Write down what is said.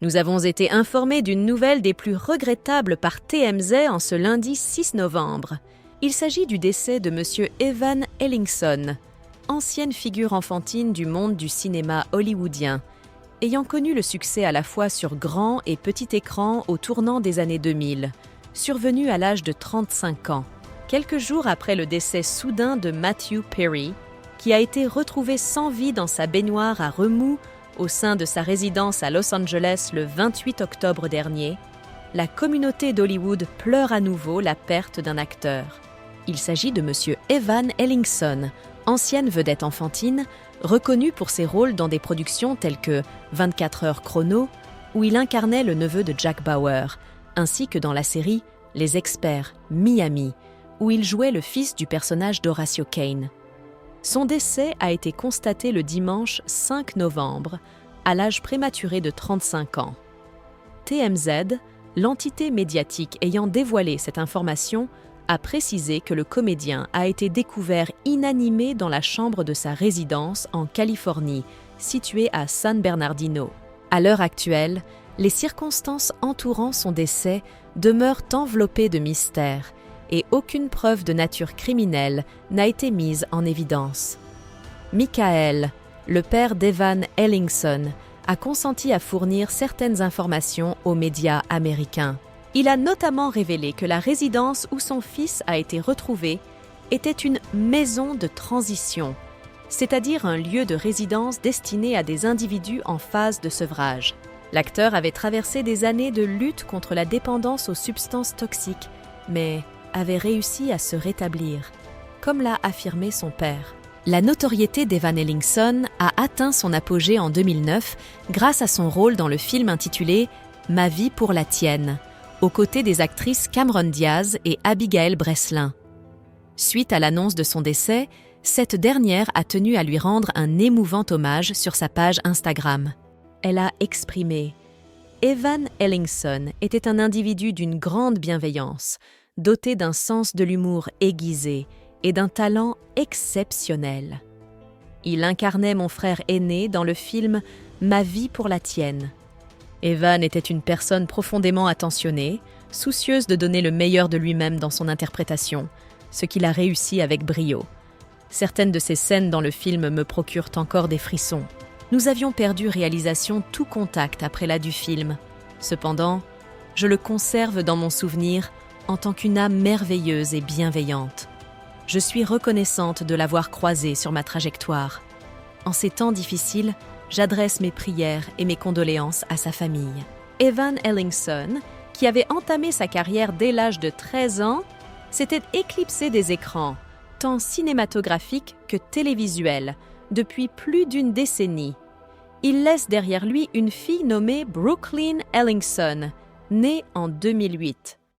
Nous avons été informés d'une nouvelle des plus regrettables par TMZ en ce lundi 6 novembre. Il s'agit du décès de M. Evan Ellingson, ancienne figure enfantine du monde du cinéma hollywoodien, ayant connu le succès à la fois sur grand et petit écran au tournant des années 2000, survenu à l'âge de 35 ans, quelques jours après le décès soudain de Matthew Perry, qui a été retrouvé sans vie dans sa baignoire à remous au sein de sa résidence à Los Angeles le 28 octobre dernier. La communauté d'Hollywood pleure à nouveau la perte d'un acteur. Il s'agit de M. Evan Ellingson, ancienne vedette enfantine, reconnue pour ses rôles dans des productions telles que 24 heures chrono, où il incarnait le neveu de Jack Bauer, ainsi que dans la série Les Experts Miami, où il jouait le fils du personnage d'Horatio Kane. Son décès a été constaté le dimanche 5 novembre, à l'âge prématuré de 35 ans. TMZ, l'entité médiatique ayant dévoilé cette information, a précisé que le comédien a été découvert inanimé dans la chambre de sa résidence en Californie, située à San Bernardino. À l'heure actuelle, les circonstances entourant son décès demeurent enveloppées de mystère et aucune preuve de nature criminelle n'a été mise en évidence. Michael, le père d'Evan Ellingson, a consenti à fournir certaines informations aux médias américains. Il a notamment révélé que la résidence où son fils a été retrouvé était une maison de transition, c'est-à-dire un lieu de résidence destiné à des individus en phase de sevrage. L'acteur avait traversé des années de lutte contre la dépendance aux substances toxiques, mais avait réussi à se rétablir, comme l'a affirmé son père. La notoriété d'Evan Ellingson a atteint son apogée en 2009 grâce à son rôle dans le film intitulé « Ma vie pour la tienne », aux côtés des actrices Cameron Diaz et Abigail Breslin. Suite à l'annonce de son décès, cette dernière a tenu à lui rendre un émouvant hommage sur sa page Instagram. Elle a exprimé « Evan Ellingson était un individu d'une grande bienveillance, doté d'un sens de l'humour aiguisé et d'un talent exceptionnel. Il incarnait mon frère aîné dans le film « Ma vie pour la tienne ». Evan était une personne profondément attentionnée, soucieuse de donner le meilleur de lui-même dans son interprétation, ce qu'il a réussi avec brio. Certaines de ces scènes dans le film me procurent encore des frissons. Nous avions perdu réalisation tout contact après la du film. Cependant, je le conserve dans mon souvenir en tant qu'une âme merveilleuse et bienveillante. Je suis reconnaissante de l'avoir croisé sur ma trajectoire. En ces temps difficiles, j'adresse mes prières et mes condoléances à sa famille. Evan Ellingson, qui avait entamé sa carrière dès l'âge de 13 ans, s'était éclipsé des écrans, tant cinématographiques que télévisuels, depuis plus d'une décennie. Il laisse derrière lui une fille nommée Brooklyn Ellingson, née en 2008.